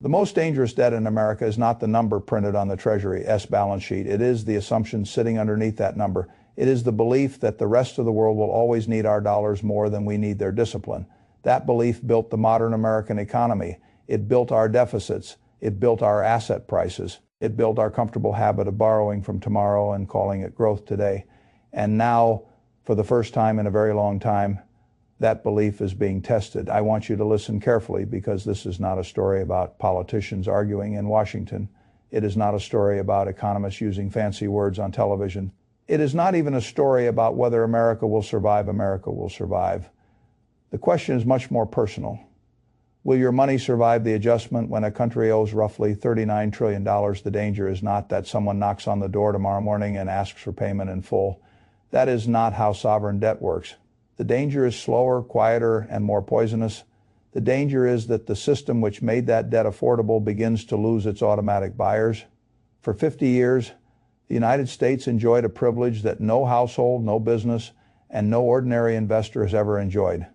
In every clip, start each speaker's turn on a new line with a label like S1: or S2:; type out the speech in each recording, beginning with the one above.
S1: The most dangerous debt in America is not the number printed on the Treasury's balance sheet. It is the assumption sitting underneath that number. It is the belief that the rest of the world will always need our dollars more than we need their discipline. That belief built the modern American economy. It built our deficits. It built our asset prices. It built our comfortable habit of borrowing from tomorrow and calling it growth today. And now, for the first time in a very long time, that belief is being tested. I want you to listen carefully, because this is not a story about politicians arguing in Washington. It is not a story about economists using fancy words on television. It is not even a story about whether America will survive. America will survive. The question is much more personal. Will your money survive the adjustment when a country owes roughly $39 trillion? The danger is not that someone knocks on the door tomorrow morning and asks for payment in full. That is not how sovereign debt works. The danger is slower, quieter, and more poisonous. The danger is that the system which made that debt affordable begins to lose its automatic buyers. For 50 years, the United States enjoyed a privilege that no household, no business, and no ordinary investor has ever enjoyed.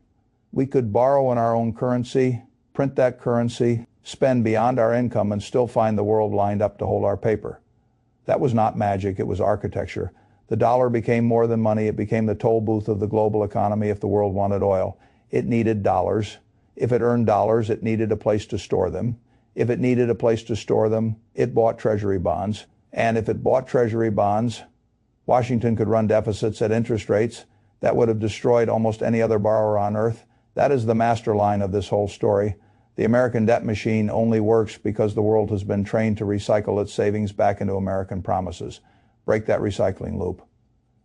S1: We could borrow in our own currency, print that currency, spend beyond our income, and still find the world lined up to hold our paper. That was not magic, it was architecture. The dollar became more than money. It became the toll booth of the global economy. If the world wanted oil, it needed dollars. If it earned dollars, it needed a place to store them. If it needed a place to store them, it bought treasury bonds. And if it bought treasury bonds, Washington could run deficits at interest rates that would have destroyed almost any other borrower on earth. That is the master line of this whole story. The American debt machine only works because the world has been trained to recycle its savings back into American promises. Break that recycling loop.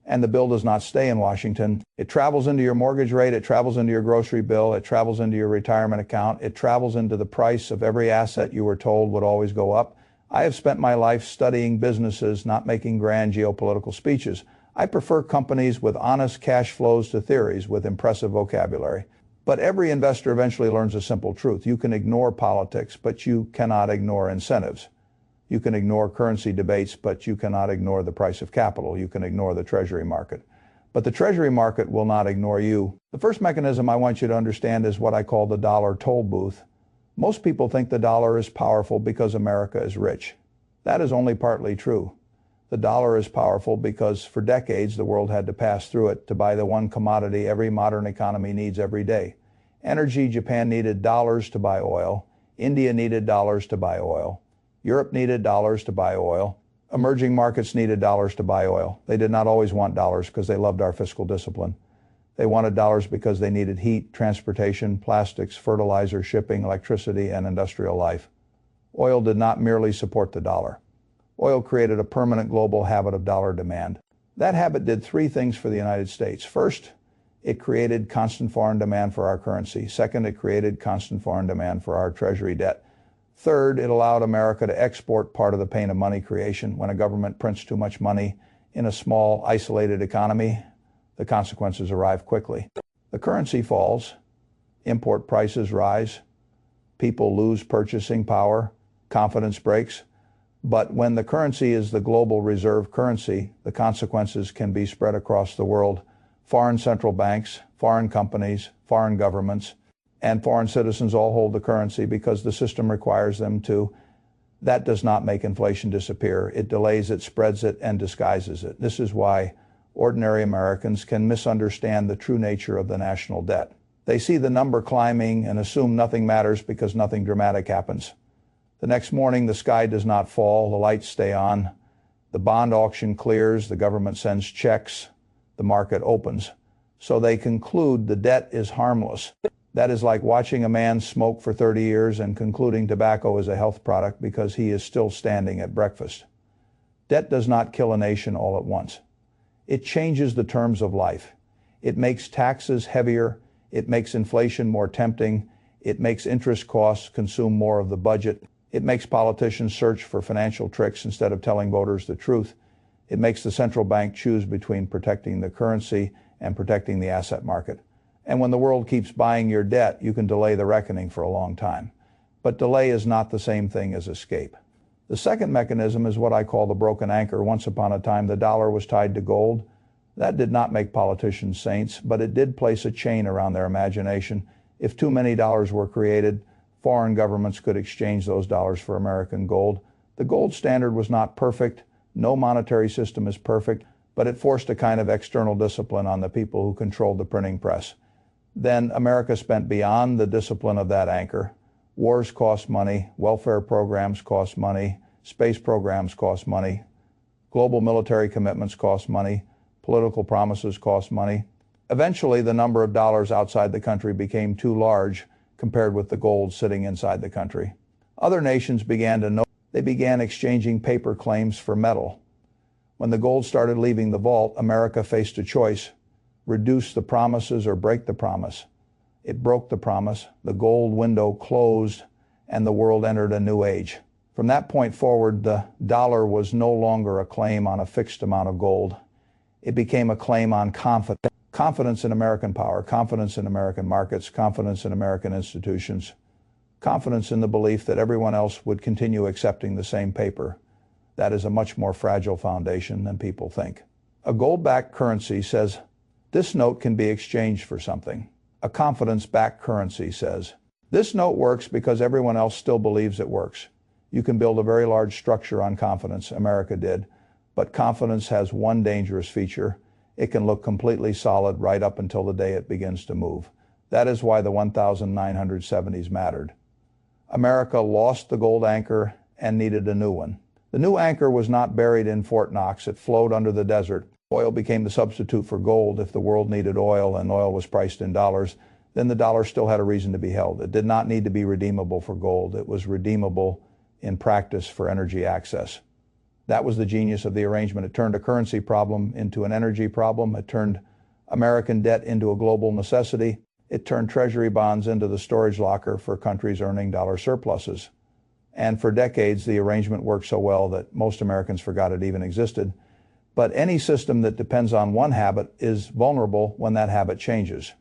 S1: And the bill does not stay in Washington. It travels into your mortgage rate, it travels into your grocery bill, it travels into your retirement account, it travels into the price of every asset you were told would always go up. I have spent my life studying businesses, not making grand geopolitical speeches. I prefer companies with honest cash flows to theories with impressive vocabulary. But every investor eventually learns a simple truth. You can ignore politics, but you cannot ignore incentives. You can ignore currency debates, but you cannot ignore the price of capital. You can ignore the Treasury market. But the Treasury market will not ignore you. The first mechanism I want you to understand is what I call the dollar toll booth. Most people think the dollar is powerful because America is rich. That is only partly true. The dollar is powerful because for decades the world had to pass through it to buy the one commodity every modern economy needs every day. Energy, Japan needed dollars to buy oil. India needed dollars to buy oil. Europe needed dollars to buy oil. Emerging markets needed dollars to buy oil. They did not always want dollars because they loved our fiscal discipline. They wanted dollars because they needed heat, transportation, plastics, fertilizer, shipping, electricity, and industrial life. Oil did not merely support the dollar. Oil created a permanent global habit of dollar demand. That habit did three things for the United States. First, it created constant foreign demand for our currency. Second, it created constant foreign demand for our treasury debt. Third, it allowed America to export part of the pain of money creation. When a government prints too much money in a small, isolated economy, the consequences arrive quickly. The currency falls, import prices rise, people lose purchasing power, confidence breaks. But when the currency is the global reserve currency, the consequences can be spread across the world. Foreign central banks, foreign companies, foreign governments, and foreign citizens all hold the currency because the system requires them to. That does not make inflation disappear. It delays it, spreads it, and disguises it. This is why ordinary Americans can misunderstand the true nature of the national debt. They see the number climbing and assume nothing matters because nothing dramatic happens. The next morning, the sky does not fall, the lights stay on, the bond auction clears, the government sends checks, the market opens. So they conclude the debt is harmless. That is like watching a man smoke for 30 years and concluding tobacco is a health product because he is still standing at breakfast. Debt does not kill a nation all at once. It changes the terms of life. It makes taxes heavier. It makes inflation more tempting. It makes interest costs consume more of the budget. It makes politicians search for financial tricks instead of telling voters the truth. It makes the central bank choose between protecting the currency and protecting the asset market. And when the world keeps buying your debt, you can delay the reckoning for a long time. But delay is not the same thing as escape. The second mechanism is what I call the broken anchor. Once upon a time, the dollar was tied to gold. That did not make politicians saints, but it did place a chain around their imagination. If too many dollars were created, foreign governments could exchange those dollars for American gold. The gold standard was not perfect. No monetary system is perfect, but it forced a kind of external discipline on the people who controlled the printing press. Then America spent beyond the discipline of that anchor. Wars cost money, welfare programs cost money, space programs cost money, global military commitments cost money, political promises cost money. Eventually, the number of dollars outside the country became too large compared with the gold sitting inside the country. Other nations began to know. They began exchanging paper claims for metal. When the gold started leaving the vault, America faced a choice: reduce the promises or break the promise. It broke the promise, the gold window closed, and the world entered a new age. From that point forward, the dollar was no longer a claim on a fixed amount of gold. It became a claim on confidence. Confidence in American power, confidence in American markets, confidence in American institutions, confidence in the belief that everyone else would continue accepting the same paper. That is a much more fragile foundation than people think. A gold-backed currency says, this note can be exchanged for something. A confidence-backed currency says, this note works because everyone else still believes it works. You can build a very large structure on confidence. America did. But confidence has one dangerous feature. It can look completely solid right up until the day it begins to move. That is why the 1970s mattered. America lost the gold anchor and needed a new one. The new anchor was not buried in Fort Knox. It flowed under the desert. Oil became the substitute for gold. If the world needed oil and oil was priced in dollars, then the dollar still had a reason to be held. It did not need to be redeemable for gold. It was redeemable in practice for energy access. That was the genius of the arrangement. It turned a currency problem into an energy problem. It turned American debt into a global necessity. It turned treasury bonds into the storage locker for countries earning dollar surpluses. And for decades, the arrangement worked so well that most Americans forgot it even existed. But any system that depends on one habit is vulnerable when that habit changes.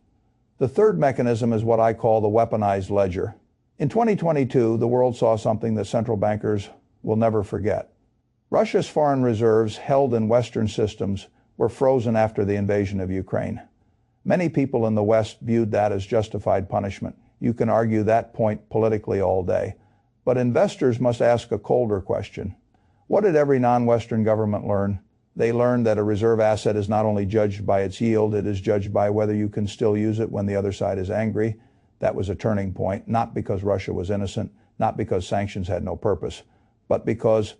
S1: The third mechanism is what I call the weaponized ledger. In 2022, the world saw something that central bankers will never forget. Russia's foreign reserves held in Western systems were frozen after the invasion of Ukraine. Many people in the West viewed that as justified punishment. You can argue that point politically all day. But investors must ask a colder question. What did every non-Western government learn? They learned that a reserve asset is not only judged by its yield, it is judged by whether you can still use it when the other side is angry. That was a turning point, not because Russia was innocent, not because sanctions had no purpose, but because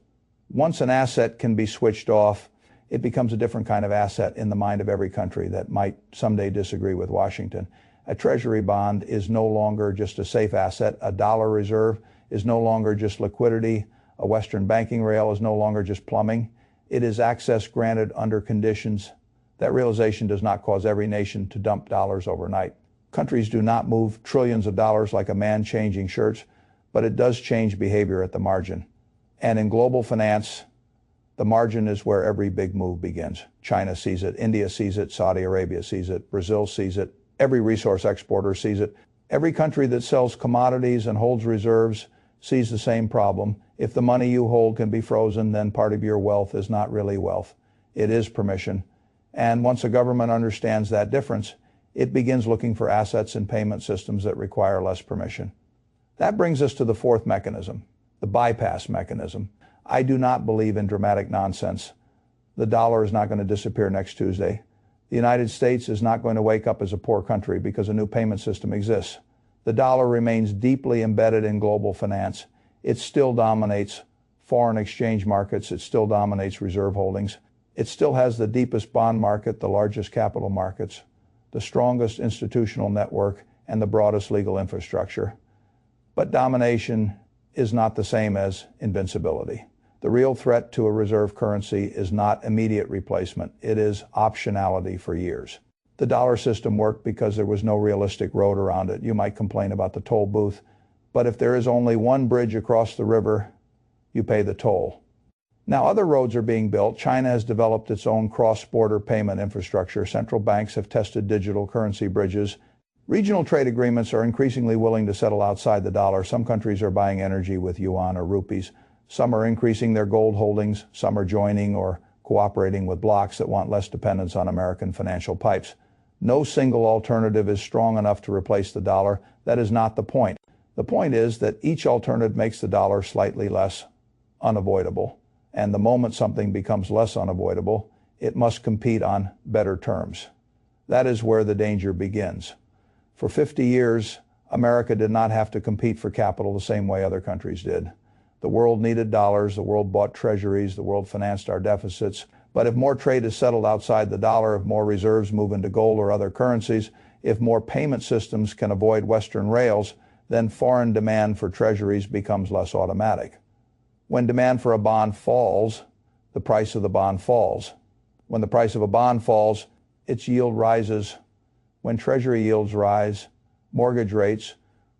S1: once an asset can be switched off, it becomes a different kind of asset in the mind of every country that might someday disagree with Washington. A treasury bond is no longer just a safe asset. A dollar reserve is no longer just liquidity. A Western banking rail is no longer just plumbing. It is access granted under conditions. That realization does not cause every nation to dump dollars overnight. Countries do not move trillions of dollars like a man changing shirts, but it does change behavior at the margin. And in global finance, the margin is where every big move begins. China sees it, India sees it, Saudi Arabia sees it, Brazil sees it, every resource exporter sees it. Every country that sells commodities and holds reserves sees the same problem. If the money you hold can be frozen, then part of your wealth is not really wealth. It is permission. And once a government understands that difference, it begins looking for assets and payment systems that require less permission. That brings us to the fourth mechanism, the bypass mechanism. I do not believe in dramatic nonsense. The dollar is not going to disappear next Tuesday. The United States is not going to wake up as a poor country because a new payment system exists. The dollar remains deeply embedded in global finance. It still dominates foreign exchange markets. It still dominates reserve holdings. It still has the deepest bond market, the largest capital markets, the strongest institutional network, and the broadest legal infrastructure. But domination is not the same as invincibility. The real threat to a reserve currency is not immediate replacement. It is optionality for years. The dollar system worked because there was no realistic road around it. You might complain about the toll booth, but if there is only one bridge across the river, you pay the toll. Now other roads are being built. China has developed its own cross-border payment infrastructure. Central banks have tested digital currency bridges. Regional trade agreements are increasingly willing to settle outside the dollar. Some countries are buying energy with yuan or rupees. Some are increasing their gold holdings. Some are joining or cooperating with blocs that want less dependence on American financial pipes. No single alternative is strong enough to replace the dollar. That is not the point. The point is that each alternative makes the dollar slightly less unavoidable, and the moment something becomes less unavoidable, it must compete on better terms. That is where the danger begins. For 50 years, America did not have to compete for capital the same way other countries did. The world needed dollars, the world bought treasuries, the world financed our deficits. But if more trade is settled outside the dollar, if more reserves move into gold or other currencies, if more payment systems can avoid Western rails, then foreign demand for treasuries becomes less automatic. When demand for a bond falls, the price of the bond falls. When the price of a bond falls, its yield rises. When treasury yields rise, mortgage rates,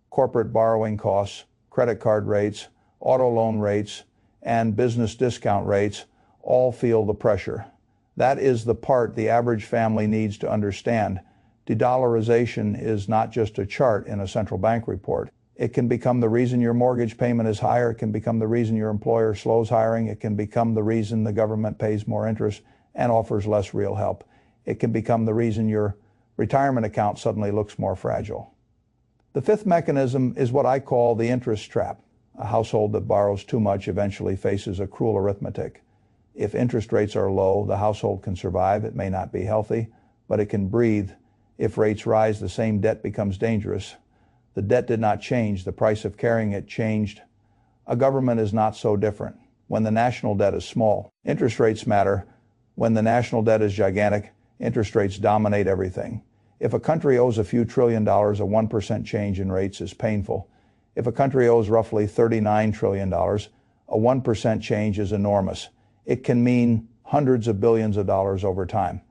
S1: corporate borrowing costs, credit card rates, auto loan rates, and business discount rates all feel the pressure. That is the part the average family needs to understand. De-dollarization is not just a chart in a central bank report. It can become the reason your mortgage payment is higher. It can become the reason your employer slows hiring. It can become the reason the government pays more interest and offers less real help. It can become the reason your retirement account suddenly looks more fragile. The fifth mechanism is what I call the interest trap. A household that borrows too much eventually faces a cruel arithmetic. If interest rates are low, the household can survive. It may not be healthy, but it can breathe. If rates rise, the same debt becomes dangerous. The debt did not change. The price of carrying it changed. A government is not so different. When the national debt is small, interest rates matter. When the national debt is gigantic, interest rates dominate everything. If a country owes a few $1 trillion, a 1% change in rates is painful. If a country owes roughly $39 trillion, a 1% change is enormous. It can mean hundreds of billions of dollars over time.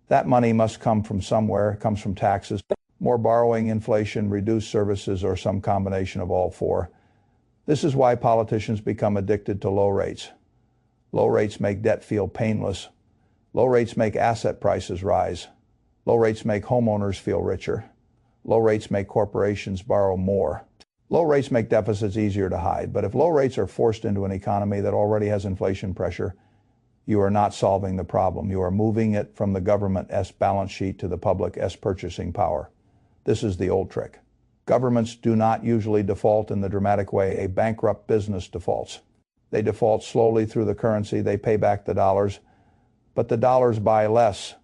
S1: That money must come from somewhere. It comes from taxes, more borrowing, inflation, reduced services, or some combination of all four. This is why politicians become addicted to low rates. Low rates make debt feel painless. Low rates make asset prices rise. Low rates make homeowners feel richer. Low rates make corporations borrow more. Low rates make deficits easier to hide, but if low rates are forced into an economy that already has inflation pressure, you are not solving the problem. You are moving it from the government's balance sheet to the public's purchasing power. This is the old trick. Governments do not usually default in the dramatic way a bankrupt business defaults. They default slowly through the currency. They pay back the dollars, but the dollars buy less.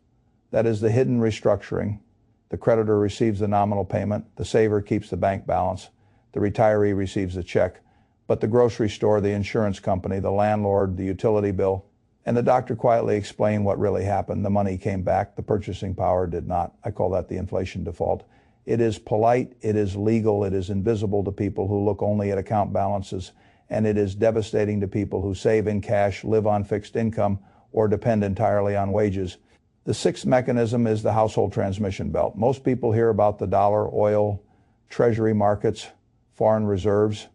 S1: That is the hidden restructuring. The creditor receives the nominal payment. The saver keeps the bank balance. The retiree receives a check, but the grocery store, the insurance company, the landlord, the utility bill, and the doctor quietly explain what really happened. The money came back, the purchasing power did not. I call that the inflation default. It is polite, it is legal, it is invisible to people who look only at account balances, and it is devastating to people who save in cash, live on fixed income, or depend entirely on wages. The sixth mechanism is the household transmission belt. Most people hear about the dollar, oil, treasury markets, foreign reserves,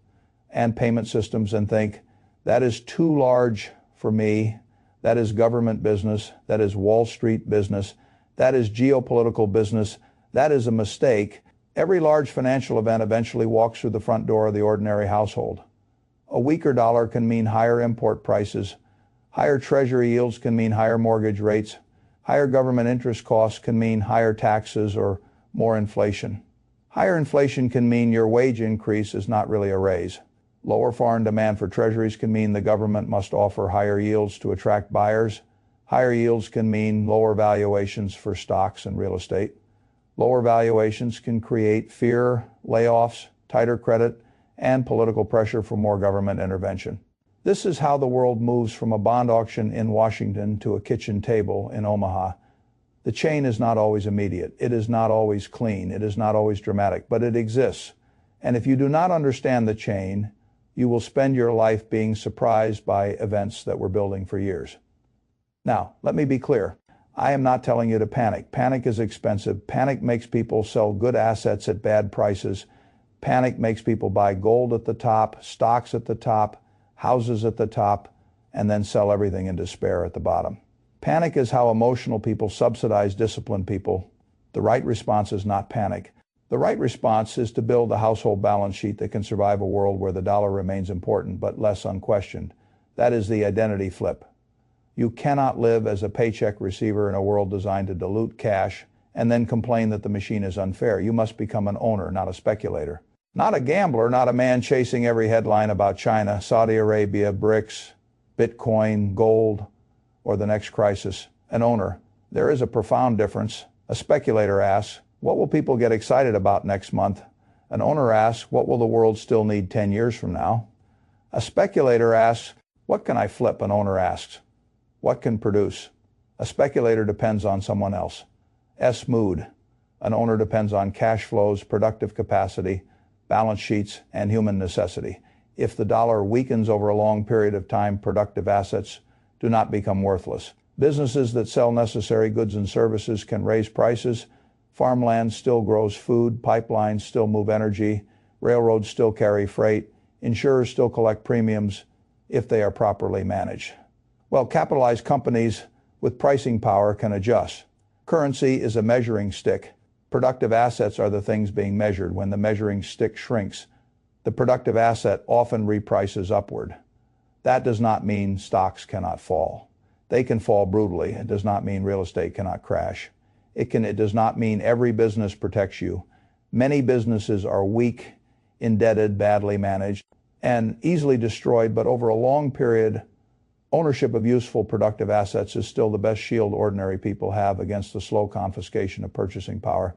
S1: and payment systems and think, that is too large for me. That is government business. That is Wall Street business. That is geopolitical business. That is a mistake. Every large financial event eventually walks through the front door of the ordinary household. A weaker dollar can mean higher import prices. Higher treasury yields can mean higher mortgage rates. Higher government interest costs can mean higher taxes or more inflation. Higher inflation can mean your wage increase is not really a raise. Lower foreign demand for treasuries can mean the government must offer higher yields to attract buyers. Higher yields can mean lower valuations for stocks and real estate. Lower valuations can create fear, layoffs, tighter credit, and political pressure for more government intervention. This is how the world moves from a bond auction in Washington to a kitchen table in Omaha. The chain is not always immediate. It is not always clean. It is not always dramatic, but it exists. And if you do not understand the chain, you will spend your life being surprised by events that were building for years. Now, let me be clear. I am not telling you to panic. Panic is expensive. Panic makes people sell good assets at bad prices. Panic makes people buy gold at the top, stocks at the top, houses at the top, and then sell everything in despair at the bottom. Panic is how emotional people subsidize disciplined people. The right response is not panic. The right response is to build a household balance sheet that can survive a world where the dollar remains important but less unquestioned. That is the identity flip. You cannot live as a paycheck receiver in a world designed to dilute cash and then complain that the machine is unfair. You must become an owner, not a speculator. Not a gambler, not a man chasing every headline about China, Saudi Arabia, BRICS, Bitcoin, gold, or the next crisis. An owner. There is a profound difference. A speculator asks, what will people get excited about next month? An owner asks, what will the world still need 10 years from now? A speculator asks, what can I flip? An owner asks, what can produce? A speculator depends on someone else. Mood. An owner depends on cash flows, productive capacity, balance sheets, and human necessity. If the dollar weakens over a long period of time, productive assets do not become worthless. Businesses that sell necessary goods and services can raise prices. Farmland still grows food. Pipelines still move energy. Railroads still carry freight. Insurers still collect premiums if they are properly managed. Well, capitalized companies with pricing power can adjust. Currency is a measuring stick. Productive assets are the things being measured. When the measuring stick shrinks, the productive asset often reprices upward. That does not mean stocks cannot fall. They can fall brutally. It does not mean real estate cannot crash. It does not mean every business protects you. Many businesses are weak, indebted, badly managed, and easily destroyed, but over a long period, ownership of useful, productive assets is still the best shield ordinary people have against the slow confiscation of purchasing power.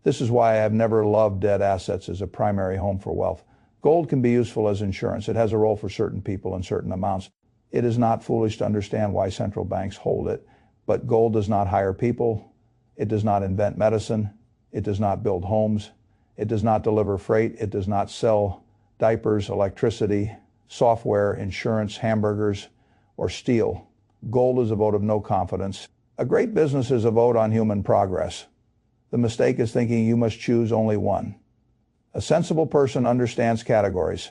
S1: This is why I have never loved dead assets as a primary home for wealth. Gold can be useful as insurance. It has a role for certain people in certain amounts. It is not foolish to understand why central banks hold it, but gold does not hire people. It does not invent medicine. It does not build homes. It does not deliver freight. It does not sell diapers, electricity, software, insurance, hamburgers, or steel. Gold is a vote of no confidence. A great business is a vote on human progress. The mistake is thinking you must choose only one. A sensible person understands categories.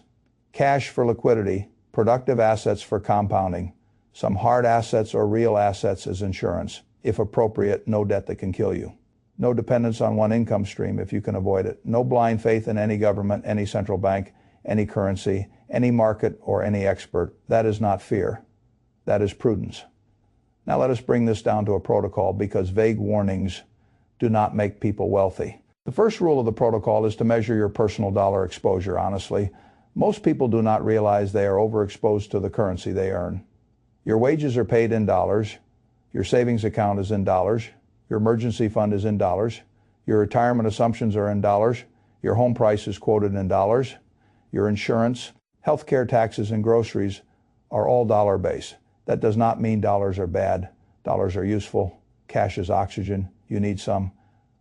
S1: Cash for liquidity, productive assets for compounding, some hard assets or real assets as insurance. If appropriate, no debt that can kill you. No dependence on one income stream if you can avoid it. No blind faith in any government, any central bank, any currency, any market, or any expert. That is not fear. That is prudence. Now let us bring this down to a protocol, because vague warnings do not make people wealthy. The first rule of the protocol is to measure your personal dollar exposure honestly. Most people do not realize they are overexposed to the currency they earn. Your wages are paid in dollars. Your savings account is in dollars. Your emergency fund is in dollars. Your retirement assumptions are in dollars. Your home price is quoted in dollars. Your insurance, healthcare, taxes, and groceries are all dollar-based. That does not mean dollars are bad. Dollars are useful. Cash is oxygen. You need some.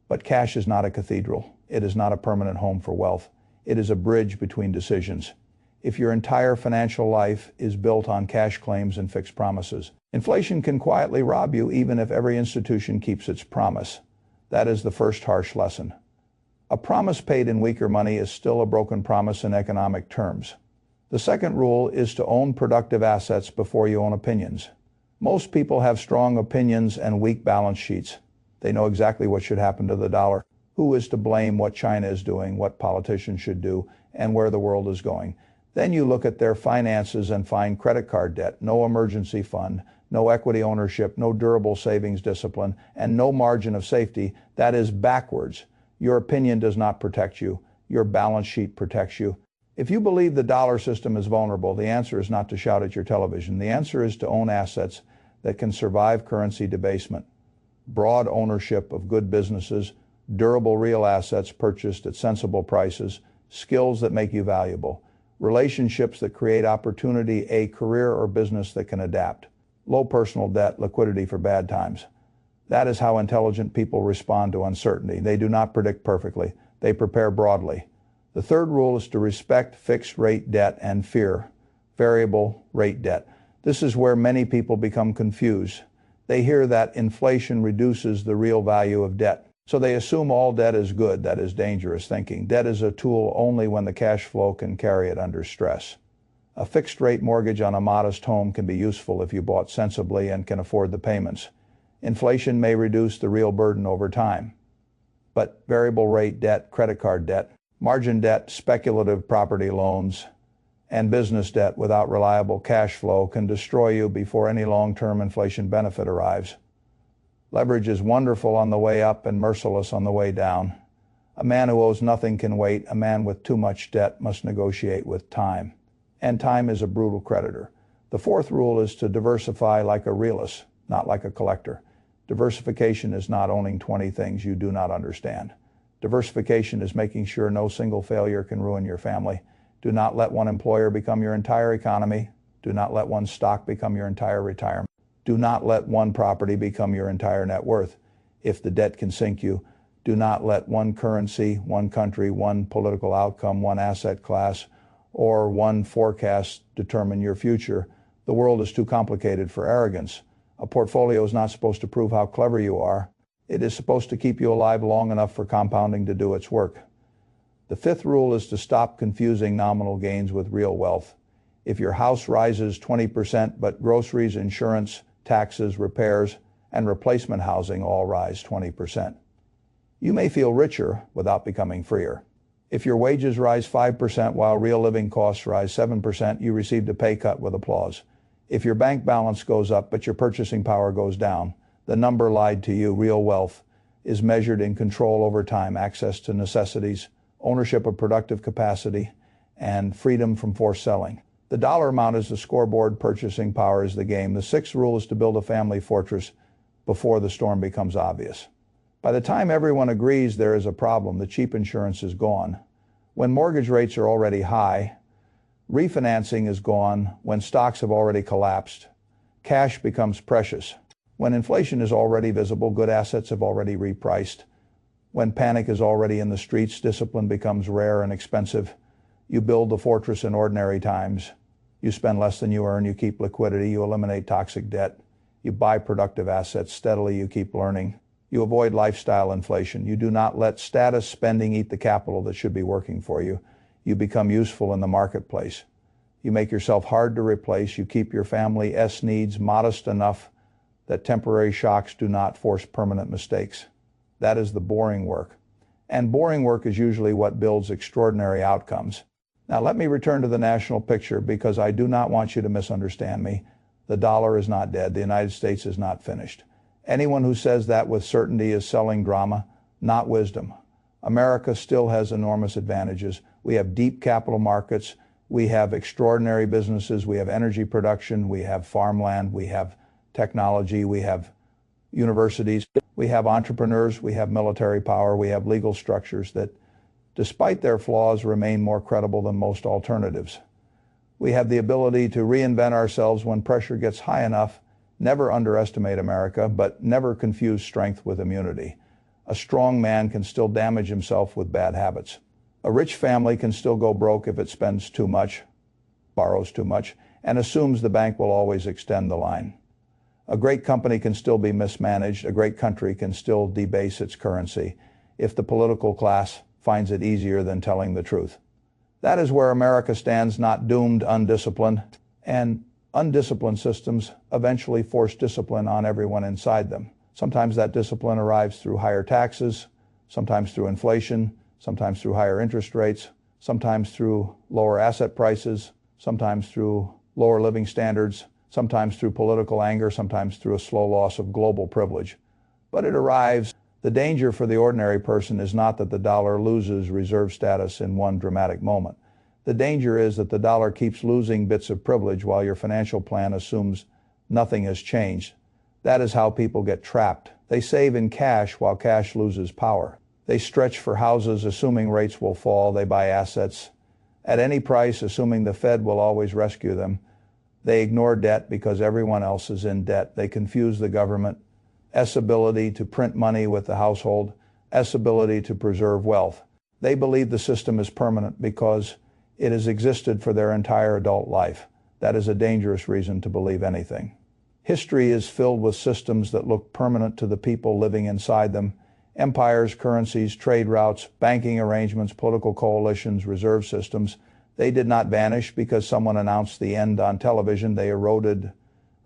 S1: But cash is not a cathedral. It is not a permanent home for wealth. It is a bridge between decisions. If your entire financial life is built on cash claims and fixed promises, inflation can quietly rob you even if every institution keeps its promise. That is the first harsh lesson. A promise paid in weaker money is still a broken promise in economic terms. The second rule is to own productive assets before you own opinions. Most people have strong opinions and weak balance sheets. They know exactly what should happen to the dollar, who is to blame, what China is doing, what politicians should do, and where the world is going. Then you look at their finances and find credit card debt, no emergency fund, no equity ownership, no durable savings discipline, and no margin of safety. That is backwards. Your opinion does not protect you. Your balance sheet protects you. If you believe the dollar system is vulnerable, the answer is not to shout at your television. The answer is to own assets that can survive currency debasement. Broad ownership of good businesses, durable real assets purchased at sensible prices, skills that make you valuable, relationships that create opportunity, a career or business that can adapt, low personal debt, liquidity for bad times. That is how intelligent people respond to uncertainty. They do not predict perfectly. They prepare broadly. The third rule is to respect fixed rate debt and fear variable rate debt. This is where many people become confused. They hear that inflation reduces the real value of debt. So they assume all debt is good. That is dangerous thinking. Debt is a tool only when the cash flow can carry it under stress. A fixed rate mortgage on a modest home can be useful if you bought sensibly and can afford the payments. Inflation may reduce the real burden over time. But variable rate debt, credit card debt, margin debt, speculative property loans, and business debt without reliable cash flow can destroy you before any long-term inflation benefit arrives. Leverage is wonderful on the way up and merciless on the way down. A man who owes nothing can wait. A man with too much debt must negotiate with time. And time is a brutal creditor. The fourth rule is to diversify like a realist, not like a collector. Diversification is not owning 20 things you do not understand. Diversification is making sure no single failure can ruin your family. Do not let one employer become your entire economy. Do not let one stock become your entire retirement. Do not let one property become your entire net worth. If the debt can sink you, do not let one currency, one country, one political outcome, one asset class, or one forecast determine your future. The world is too complicated for arrogance. A portfolio is not supposed to prove how clever you are. It is supposed to keep you alive long enough for compounding to do its work. The fifth rule is to stop confusing nominal gains with real wealth. If your house rises 20%, but groceries, insurance, taxes, repairs, and replacement housing all rise 20%. You may feel richer without becoming freer. If your wages rise 5% while real living costs rise 7%, you received a pay cut with applause. If your bank balance goes up but your purchasing power goes down, the number lied to you. Real wealth is measured in control over time, access to necessities, ownership of productive capacity, and freedom from forced selling. The dollar amount is the scoreboard, purchasing power is the game. The sixth rule is to build a family fortress before the storm becomes obvious. By the time everyone agrees there is a problem, the cheap insurance is gone. When mortgage rates are already high, refinancing is gone. When stocks have already collapsed, cash becomes precious. When inflation is already visible, good assets have already repriced. When panic is already in the streets, discipline becomes rare and expensive. You build the fortress in ordinary times. You spend less than you earn, you keep liquidity, you eliminate toxic debt. You buy productive assets steadily, you keep learning. You avoid lifestyle inflation. You do not let status spending eat the capital that should be working for you. You become useful in the marketplace. You make yourself hard to replace. You keep your family's needs modest enough that temporary shocks do not force permanent mistakes. That is the boring work. And boring work is usually what builds extraordinary outcomes. Now let me return to the national picture because I do not want you to misunderstand me. The dollar is not dead. The United States is not finished. Anyone who says that with certainty is selling drama, not wisdom. America still has enormous advantages. We have deep capital markets. We have extraordinary businesses. We have energy production. We have farmland. We have technology. We have universities. We have entrepreneurs. We have military power. We have legal structures that, despite their flaws, remain more credible than most alternatives. We have the ability to reinvent ourselves when pressure gets high enough. Never underestimate America, but never confuse strength with immunity. A strong man can still damage himself with bad habits. A rich family can still go broke if it spends too much, borrows too much, and assumes the bank will always extend the line. A great company can still be mismanaged. A great country can still debase its currency if the political class finds it easier than telling the truth. That is where America stands, not doomed, undisciplined, and undisciplined systems eventually force discipline on everyone inside them. Sometimes that discipline arrives through higher taxes, sometimes through inflation, sometimes through higher interest rates, sometimes through lower asset prices, sometimes through lower living standards, sometimes through political anger, sometimes through a slow loss of global privilege. But it arrives. The danger for the ordinary person is not that the dollar loses reserve status in one dramatic moment. The danger is that the dollar keeps losing bits of privilege while your financial plan assumes nothing has changed. That is how people get trapped. They save in cash while cash loses power. They stretch for houses assuming rates will fall. They buy assets at any price assuming the Fed will always rescue them. They ignore debt because everyone else is in debt. They confuse the government's ability to print money with the household's ability to preserve wealth. They believe the system is permanent because it has existed for their entire adult life. That is a dangerous reason to believe anything. History is filled with systems that look permanent to the people living inside them. Empires, currencies, trade routes, banking arrangements, political coalitions, reserve systems. They did not vanish because someone announced the end on television. They eroded,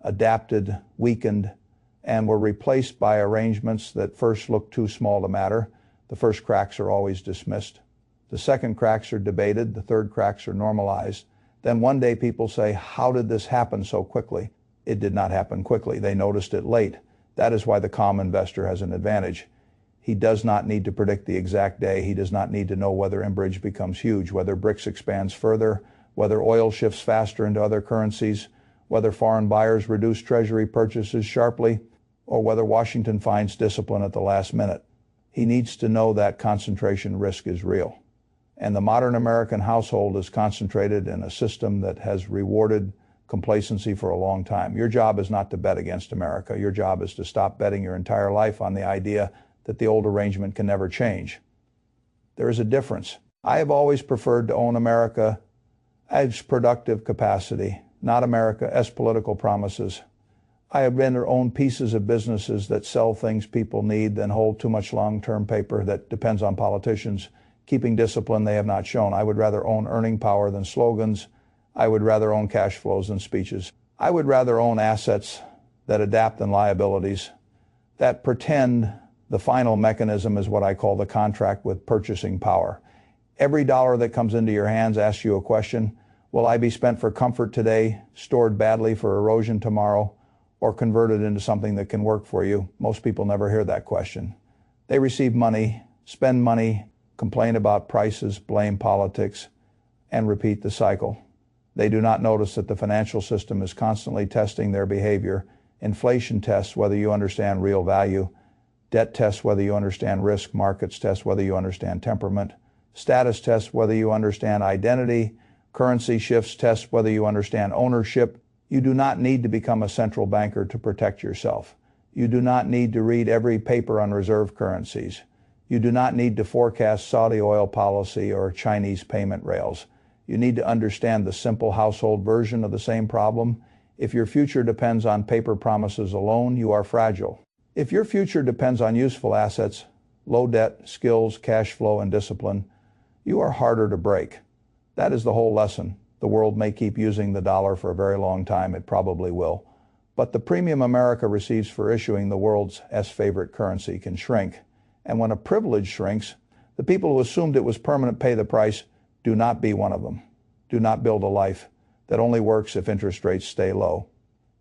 S1: adapted, weakened, and were replaced by arrangements that first looked too small to matter. The first cracks are always dismissed. The second cracks are debated. The third cracks are normalized. Then one day people say, how did this happen so quickly? It did not happen quickly. They noticed it late. That is why the calm investor has an advantage. He does not need to predict the exact day. He does not need to know whether Enbridge becomes huge, whether BRICS expands further, whether oil shifts faster into other currencies, whether foreign buyers reduce Treasury purchases sharply, or whether Washington finds discipline at the last minute. He needs to know that concentration risk is real. And the modern American household is concentrated in a system that has rewarded complacency for a long time. Your job is not to bet against America. Your job is to stop betting your entire life on the idea that the old arrangement can never change. There is a difference. I have always preferred to own America as productive capacity, not America as political promises. I have rather own pieces of businesses that sell things people need than hold too much long-term paper that depends on politicians keeping discipline they have not shown. I would rather own earning power than slogans. I would rather own cash flows than speeches. I would rather own assets that adapt than liabilities, that pretend the final mechanism is what I call the contract with purchasing power. Every dollar that comes into your hands asks you a question. Will I be spent for comfort today, stored badly for erosion tomorrow, or converted into something that can work for you? Most people never hear that question. They receive money, spend money, complain about prices, blame politics, and repeat the cycle. They do not notice that the financial system is constantly testing their behavior. Inflation tests whether you understand real value. Debt tests whether you understand risk. Markets test whether you understand temperament. Status tests whether you understand identity. Currency shifts test whether you understand ownership. You do not need to become a central banker to protect yourself. You do not need to read every paper on reserve currencies. You do not need to forecast Saudi oil policy or Chinese payment rails. You need to understand the simple household version of the same problem. If your future depends on paper promises alone, you are fragile. If your future depends on useful assets, low debt, skills, cash flow, and discipline, you are harder to break. That is the whole lesson. The world may keep using the dollar for a very long time. It probably will. But the premium America receives for issuing the world's favorite currency can shrink. And when a privilege shrinks, the people who assumed it was permanent pay the price. Do not be one of them. Do not build a life that only works if interest rates stay low.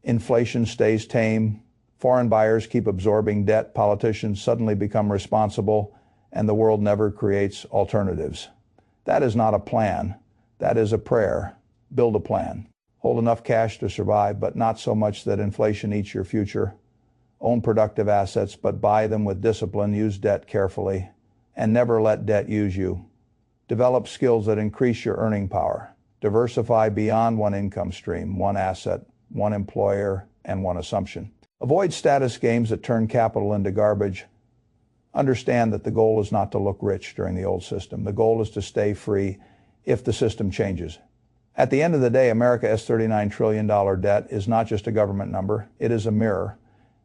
S1: Inflation stays tame. Foreign buyers keep absorbing debt. Politicians suddenly become responsible, and the world never creates alternatives. That is not a plan. That is a prayer. Build a plan. Hold enough cash to survive, but not so much that inflation eats your future. Own productive assets, but buy them with discipline. Use debt carefully, and never let debt use you. Develop skills that increase your earning power. Diversify beyond one income stream, one asset, one employer, and one assumption. Avoid status games that turn capital into garbage. Understand that the goal is not to look rich during the old system. The goal is to stay free if the system changes. At the end of the day, America's $39 trillion debt is not just a government number. It is a mirror.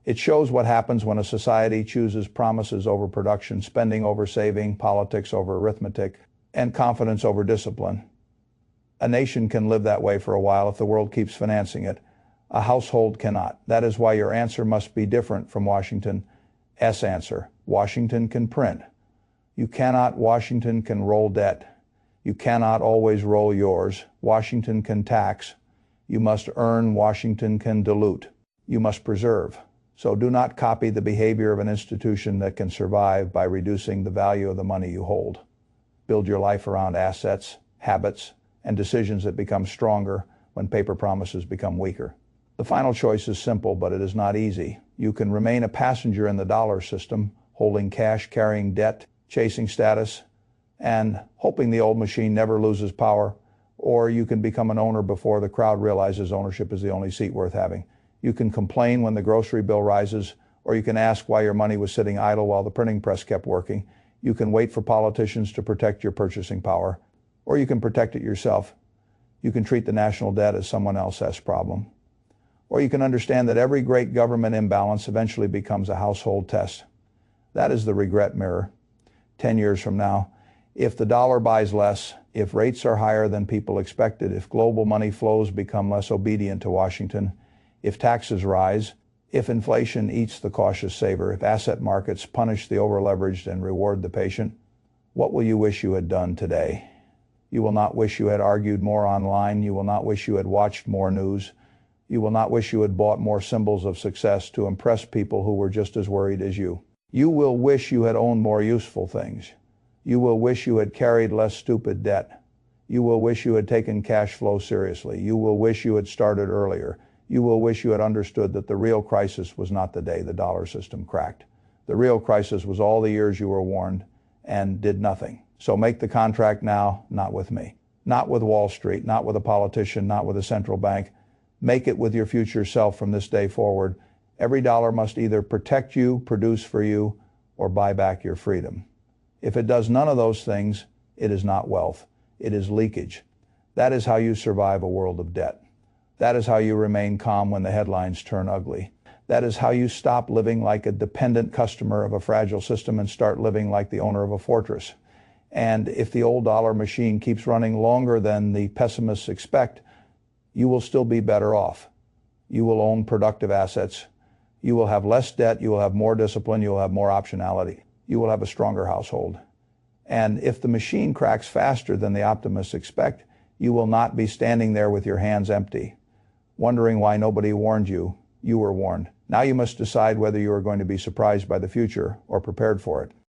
S1: It shows what happens when a society chooses promises over production, spending over saving, politics over arithmetic, and confidence over discipline. A nation can live that way for a while if the world keeps financing it. A household cannot. That is why your answer must be different from Washington's answer. Washington can print. You cannot. Washington can roll debt. You cannot always roll yours. Washington can tax. You must earn. Washington can dilute. You must preserve. So do not copy the behavior of an institution that can survive by reducing the value of the money you hold. Build your life around assets, habits, and decisions that become stronger when paper promises become weaker. The final choice is simple, but it is not easy. You can remain a passenger in the dollar system, holding cash, carrying debt, chasing status, and hoping the old machine never loses power, or you can become an owner before the crowd realizes ownership is the only seat worth having. You can complain when the grocery bill rises, or you can ask why your money was sitting idle while the printing press kept working. You can wait for politicians to protect your purchasing power, or you can protect it yourself. You can treat the national debt as someone else's problem. Or you can understand that every great government imbalance eventually becomes a household test. That is the regret mirror. 10 years from now, if the dollar buys less, if rates are higher than people expected, if global money flows become less obedient to Washington, if taxes rise, if inflation eats the cautious saver, if asset markets punish the over-leveraged and reward the patient, what will you wish you had done today? You will not wish you had argued more online. You will not wish you had watched more news. You will not wish you had bought more symbols of success to impress people who were just as worried as you. You will wish you had owned more useful things. You will wish you had carried less stupid debt. You will wish you had taken cash flow seriously. You will wish you had started earlier. You will wish you had understood that the real crisis was not the day the dollar system cracked. The real crisis was all the years you were warned and did nothing. So make the contract now, not with me. Not with Wall Street, not with a politician, not with a central bank. Make it with your future self from this day forward. Every dollar must either protect you, produce for you, or buy back your freedom. If it does none of those things, it is not wealth. It is leakage. That is how you survive a world of debt. That is how you remain calm when the headlines turn ugly. That is how you stop living like a dependent customer of a fragile system and start living like the owner of a fortress. And if the old dollar machine keeps running longer than the pessimists expect, you will still be better off. You will own productive assets. You will have less debt. You will have more discipline. You will have more optionality. You will have a stronger household. And if the machine cracks faster than the optimists expect, you will not be standing there with your hands empty, wondering why nobody warned you. You were warned. Now you must decide whether you are going to be surprised by the future or prepared for it.